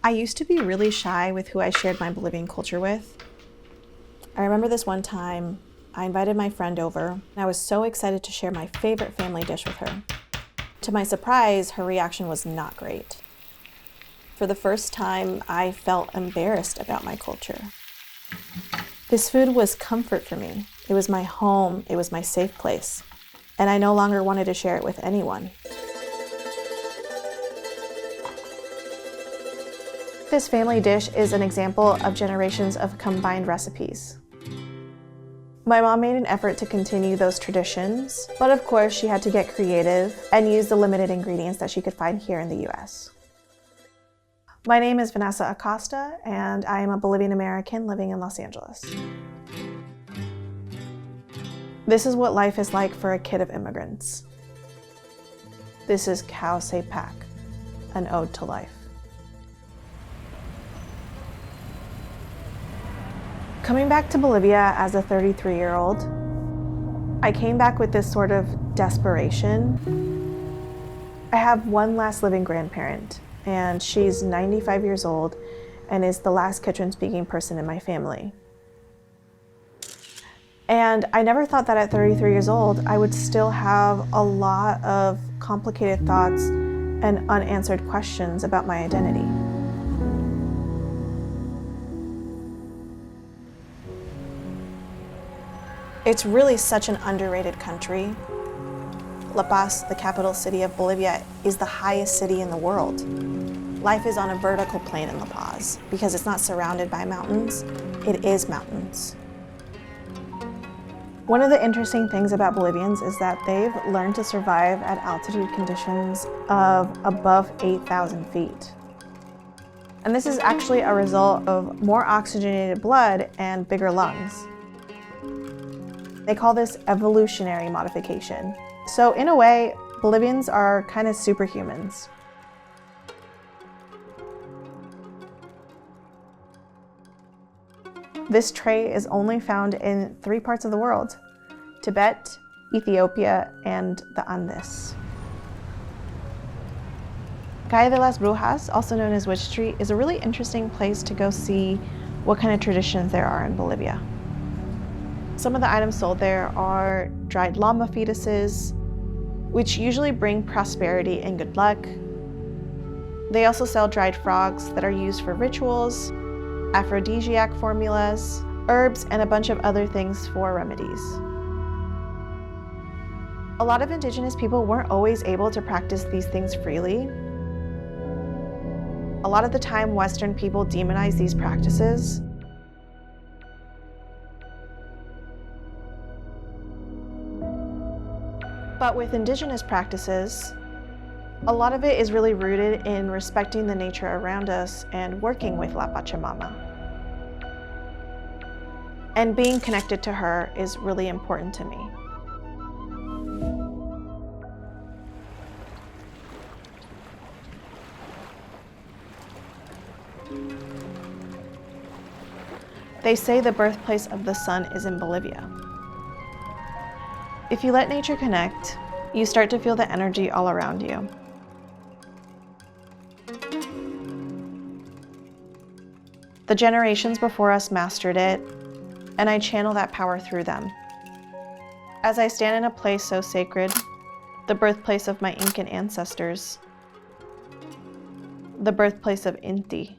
I used to be really shy with who I shared my Bolivian culture with. I remember this one time, I invited my friend over, and I was so excited to share my favorite family dish with her. To my surprise, her reaction was not great. For the first time, I felt embarrassed about my culture. This food was comfort for me. It was my home, it was my safe place, and I no longer wanted to share it with anyone. This family dish is an example of generations of combined recipes. My mom made an effort to continue those traditions, but of course she had to get creative and use the limited ingredients that she could find here in the US. My name is Vanessa Acosta, and I am a Bolivian-American living in Los Angeles. This is what life is like for a kid of immigrants. This is Kawsaypac, an ode to life. Coming back to Bolivia as a 33-year-old, I came back with this sort of desperation. I have one last living grandparent, and she's 95 years old and is the last Quechua-speaking person in my family. And I never thought that at 33 years old, I would still have a lot of complicated thoughts and unanswered questions about my identity. It's really such an underrated country. La Paz, the capital city of Bolivia, is the highest city in the world. Life is on a vertical plane in La Paz because it's not surrounded by mountains, it is mountains. One of the interesting things about Bolivians is that they've learned to survive at altitude conditions of above 8,000 feet. And this is actually a result of more oxygenated blood and bigger lungs. They call this evolutionary modification. So in a way, Bolivians are kind of superhumans. This trait is only found in 3 parts of the world: Tibet, Ethiopia, and the Andes. Calle de las Brujas, also known as Witch Street, is a really interesting place to go see what kind of traditions there are in Bolivia. Some of the items sold there are dried llama fetuses, which usually bring prosperity and good luck. They also sell dried frogs that are used for rituals, aphrodisiac formulas, herbs, and a bunch of other things for remedies. A lot of indigenous people weren't always able to practice these things freely. A lot of the time, Western people demonize these practices. But with indigenous practices, a lot of it is really rooted in respecting the nature around us and working with La Pachamama. And being connected to her is really important to me. They say the birthplace of the sun is in Bolivia. If you let nature connect, you start to feel the energy all around you. The generations before us mastered it, and I channel that power through them. As I stand in a place so sacred, the birthplace of my Incan ancestors, the birthplace of Inti,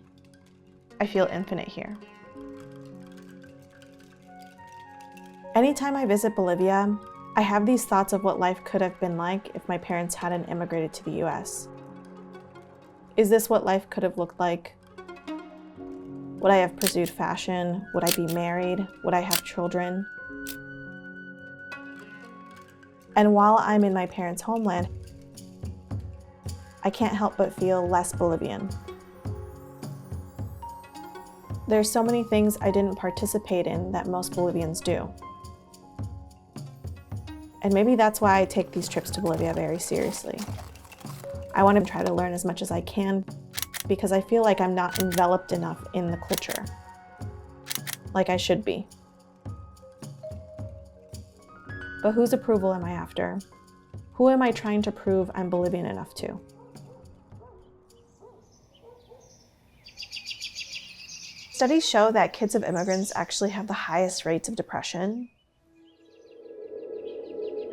I feel infinite here. Anytime I visit Bolivia, I have these thoughts of what life could have been like if my parents hadn't immigrated to the US. Is this what life could have looked like? Would I have pursued fashion? Would I be married? Would I have children? And while I'm in my parents' homeland, I can't help but feel less Bolivian. There's so many things I didn't participate in that most Bolivians do. And maybe that's why I take these trips to Bolivia very seriously. I want to try to learn as much as I can because I feel like I'm not enveloped enough in the culture, like I should be. But whose approval am I after? Who am I trying to prove I'm Bolivian enough to? Studies show that kids of immigrants actually have the highest rates of depression.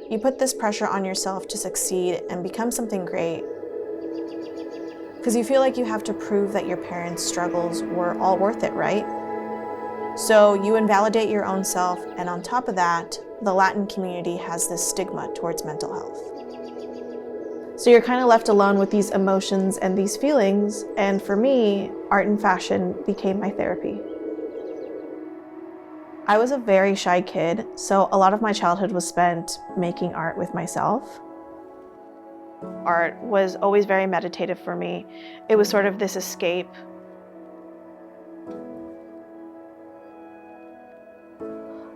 You put this pressure on yourself to succeed and become something great because you feel like you have to prove that your parents' struggles were all worth it, right? So you invalidate your own self, and on top of that, the Latin community has this stigma towards mental health. So you're kind of left alone with these emotions and these feelings, and for me, art and fashion became my therapy. I was a very shy kid, so a lot of my childhood was spent making art with myself. Art was always very meditative for me. It was sort of this escape.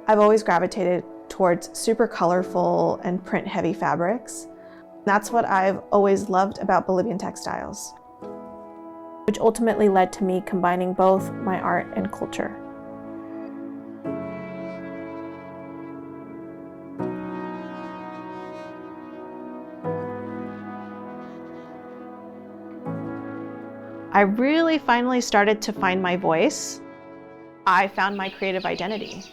I've always gravitated towards super colorful and print-heavy fabrics. That's what I've always loved about Bolivian textiles, which ultimately led to me combining both my art and culture. I really finally started to find my voice. I found my creative identity.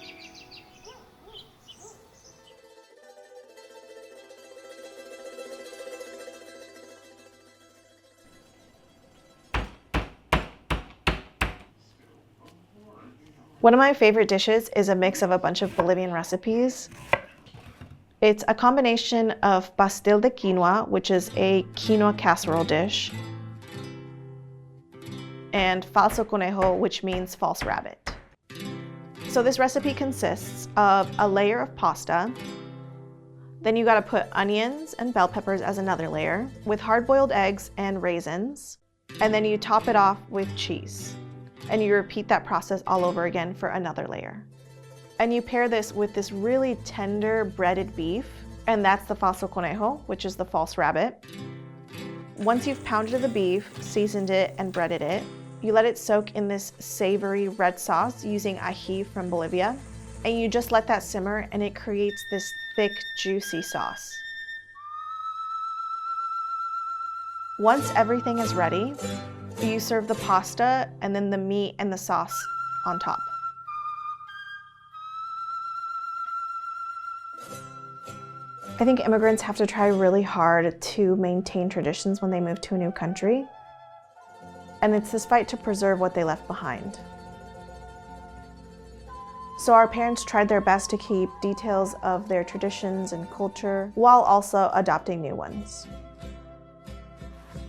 One of my favorite dishes is a mix of a bunch of Bolivian recipes. It's a combination of pastel de quinoa, which is a quinoa casserole dish, and falso conejo, which means false rabbit. So this recipe consists of a layer of pasta, then you gotta put onions and bell peppers as another layer, with hard-boiled eggs and raisins, and then you top it off with cheese. And you repeat that process all over again for another layer. And you pair this with this really tender breaded beef, and that's the falso conejo, which is the false rabbit. Once you've pounded the beef, seasoned it, and breaded it, you let it soak in this savory red sauce using ají from Bolivia, and you just let that simmer and it creates this thick, juicy sauce. Once everything is ready, you serve the pasta and then the meat and the sauce on top. I think immigrants have to try really hard to maintain traditions when they move to a new country. And it's this fight to preserve what they left behind. So our parents tried their best to keep details of their traditions and culture while also adopting new ones.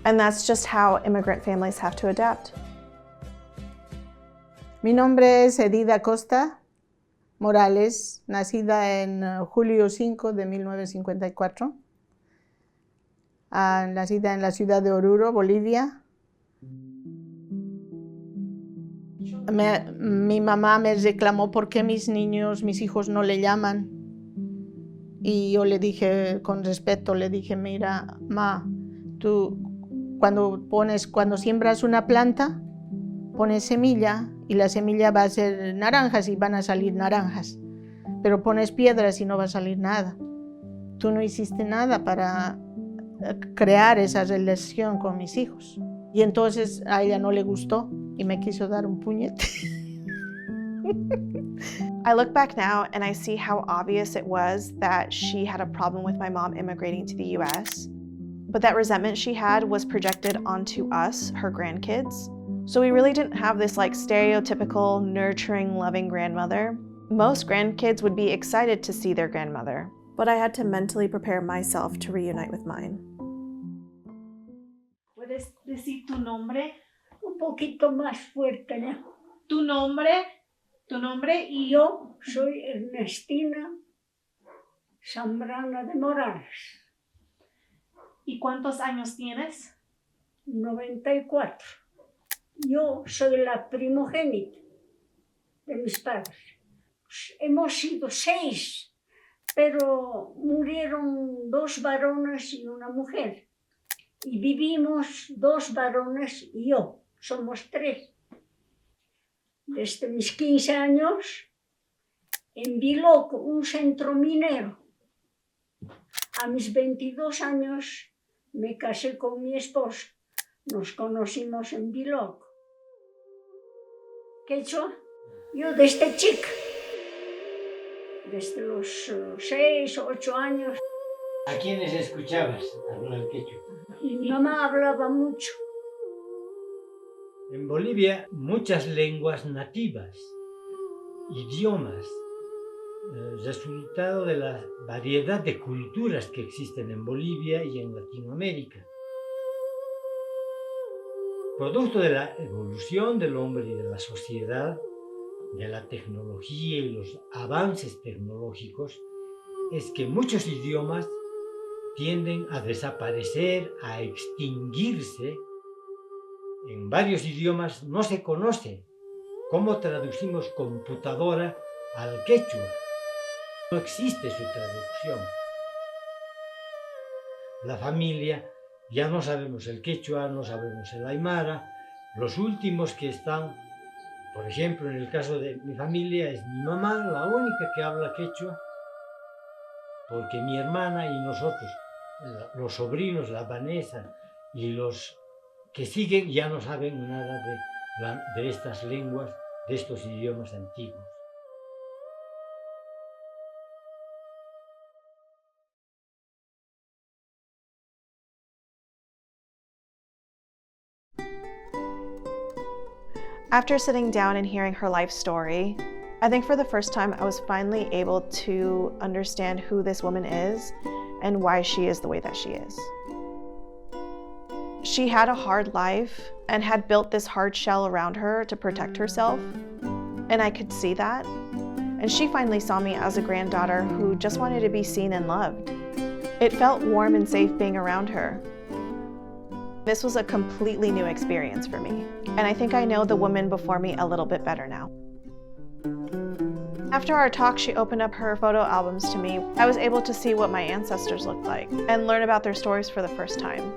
And that's just how immigrant families have to adapt. Mi nombre es Vanessa Acosta Morales, nacida en julio 5 de 1954, nacida en la ciudad de Oruro, Bolivia. Mi mamá me reclamó por qué mis hijos no le llaman. Y yo le dije, con respeto, le dije, mira, ma, tú cuando siembras una planta, pones semilla y la semilla va a ser naranjas y van a salir naranjas. Pero pones piedras y no va a salir nada. Tú no hiciste nada para crear esa relación con mis hijos. Y entonces a ella no le gustó y me quiso dar un puñete. I look back now and I see how obvious it was that she had a problem with my mom immigrating to the US. But that resentment she had was projected onto us, her grandkids. So we really didn't have this like stereotypical, nurturing, loving grandmother. Most grandkids would be excited to see their grandmother, but I had to mentally prepare myself to reunite with mine. ¿Puedes decir tu nombre? Un poquito más fuerte, ¿no? Tu nombre y Yo soy Ernestina Zambrana de Morales, ¿Y cuántos años tienes? 94. Yo soy la primogénita. de mis padres. Pues hemos sido 6, pero murieron 2 varones y una mujer. Y vivimos 2 varones y yo, somos 3. Desde mis 15 años, en Biloco, un centro minero. A mis 22 años me casé con mi esposo. Nos conocimos en Biloco. Quechua, yo desde chica, desde los 6 o 8 años. ¿A quiénes escuchabas hablar quechua? Mi mamá hablaba mucho. En Bolivia, muchas lenguas nativas, idiomas, resultado de la variedad de culturas que existen en Bolivia y en Latinoamérica. Producto de la evolución del hombre y de la sociedad, de la tecnología y los avances tecnológicos, es que muchos idiomas tienden a desaparecer, a extinguirse. En varios idiomas no se conoce cómo traducimos computadora al quechua. No existe su traducción. La familia, ya no sabemos el quechua, no sabemos el aymara. Los últimos que están, por ejemplo, en el caso de mi familia, es mi mamá, la única que habla quechua, porque mi hermana y nosotros, los sobrinos, la Vanessa y los que siguen, ya no saben nada de estas lenguas, de estos idiomas antiguos. After sitting down and hearing her life story, I think for the first time I was finally able to understand who this woman is and why she is the way that she is. She had a hard life and had built this hard shell around her to protect herself, and I could see that. And she finally saw me as a granddaughter who just wanted to be seen and loved. It felt warm and safe being around her. This was a completely new experience for me, and I think I know the woman before me a little bit better now. After our talk, she opened up her photo albums to me. I was able to see what my ancestors looked like and learn about their stories for the first time.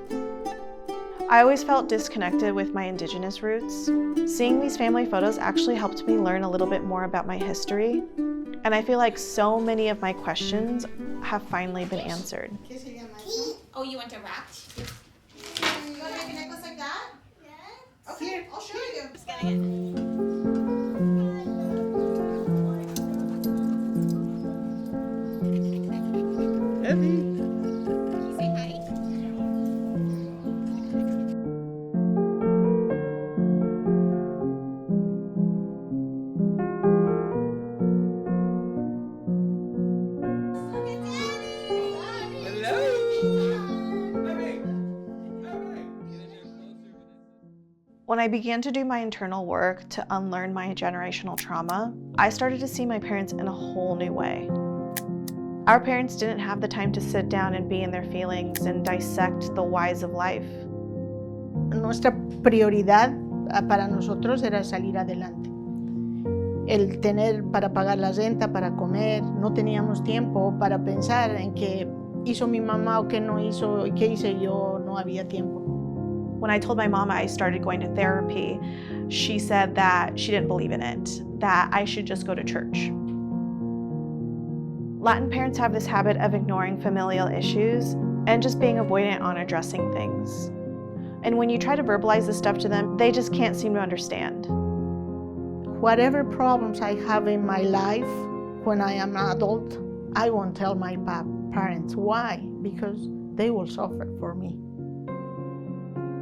I always felt disconnected with my Indigenous roots. Seeing these family photos actually helped me learn a little bit more about my history, and I feel like so many of my questions have finally been answered. Oh, you want to wrap? You want to make a necklace like that? Yes. Okay, I'll show you. Just getting it. Can you say hi? Look at Daddy! When I began to do my internal work to unlearn my generational trauma, I started to see my parents in a whole new way. Our parents didn't have the time to sit down and be in their feelings and dissect the whys of life. Nuestra prioridad para nosotros era salir adelante. El tener para pagar la renta, para comer, no teníamos tiempo para pensar en qué hizo mi mamá o qué no hizo y qué hice yo, no había tiempo. When I told my mom I started going to therapy, she said that she didn't believe in it, that I should just go to church. Latin parents have this habit of ignoring familial issues and just being avoidant on addressing things. And when you try to verbalize this stuff to them, they just can't seem to understand. Whatever problems I have in my life when I am an adult, I won't tell my parents. Why? Because they will suffer for me.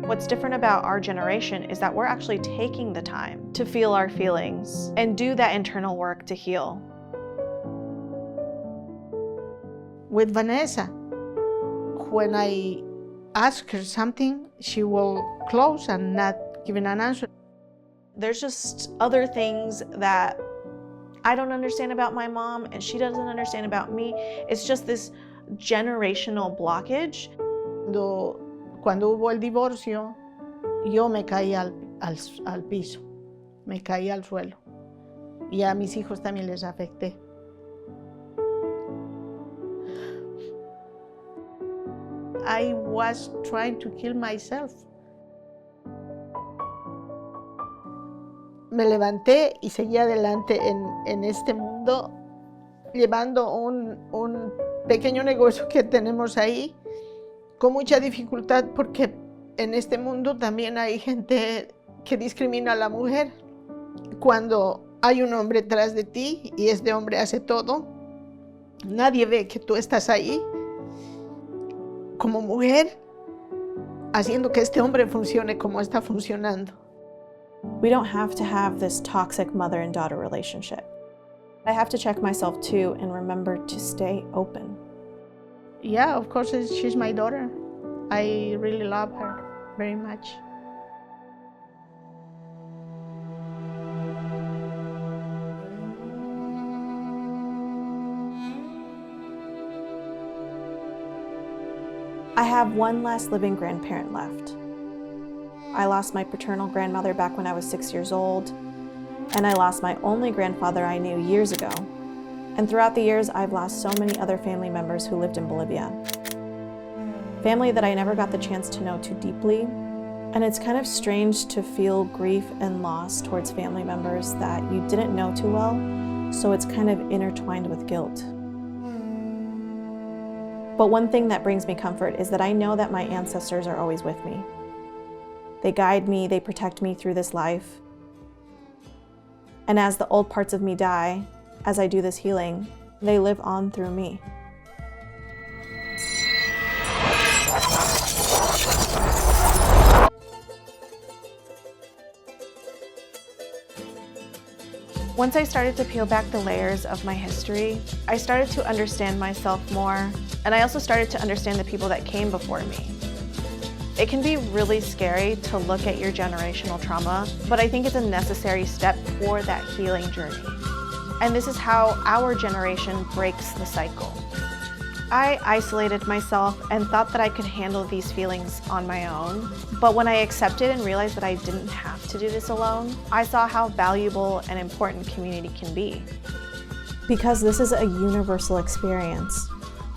What's different about our generation is that we're actually taking the time to feel our feelings and do that internal work to heal. With Vanessa, when I ask her something, she will close and not give an answer. There's just other things that I don't understand about my mom and she doesn't understand about me. It's just this generational blockage. Cuando hubo el divorcio, yo me caí al piso, me caí al suelo. y a mis hijos también les afecté. I was trying to kill myself. Me levanté y seguí adelante en este mundo, llevando un pequeño negocio que tenemos ahí, con mucha dificultad, porque en este mundo también hay gente que discrimina a la mujer. Cuando hay un hombre detrás de ti y este hombre hace todo, nadie ve que tú estás ahí como mujer, haciendo que este hombre funcione como está funcionando. We don't have to have this toxic mother and daughter relationship. I have to check myself too and remember to stay open. Yeah, of course, she's my daughter. I really love her very much. I have one last living grandparent left. I lost my paternal grandmother back when I was 6 years old, and I lost my only grandfather I knew years ago. And throughout the years, I've lost so many other family members who lived in Bolivia. Family that I never got the chance to know too deeply. And it's kind of strange to feel grief and loss towards family members that you didn't know too well, so it's kind of intertwined with guilt. But one thing that brings me comfort is that I know that my ancestors are always with me. They guide me, they protect me through this life. And as the old parts of me die, as I do this healing, they live on through me. Once I started to peel back the layers of my history, I started to understand myself more, and I also started to understand the people that came before me. It can be really scary to look at your generational trauma, but I think it's a necessary step for that healing journey. And this is how our generation breaks the cycle. I isolated myself and thought that I could handle these feelings on my own. But when I accepted and realized that I didn't have to do this alone, I saw how valuable and important community can be. Because this is a universal experience.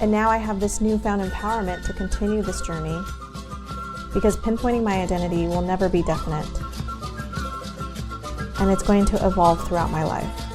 And now I have this newfound empowerment to continue this journey, because pinpointing my identity will never be definite. And it's going to evolve throughout my life.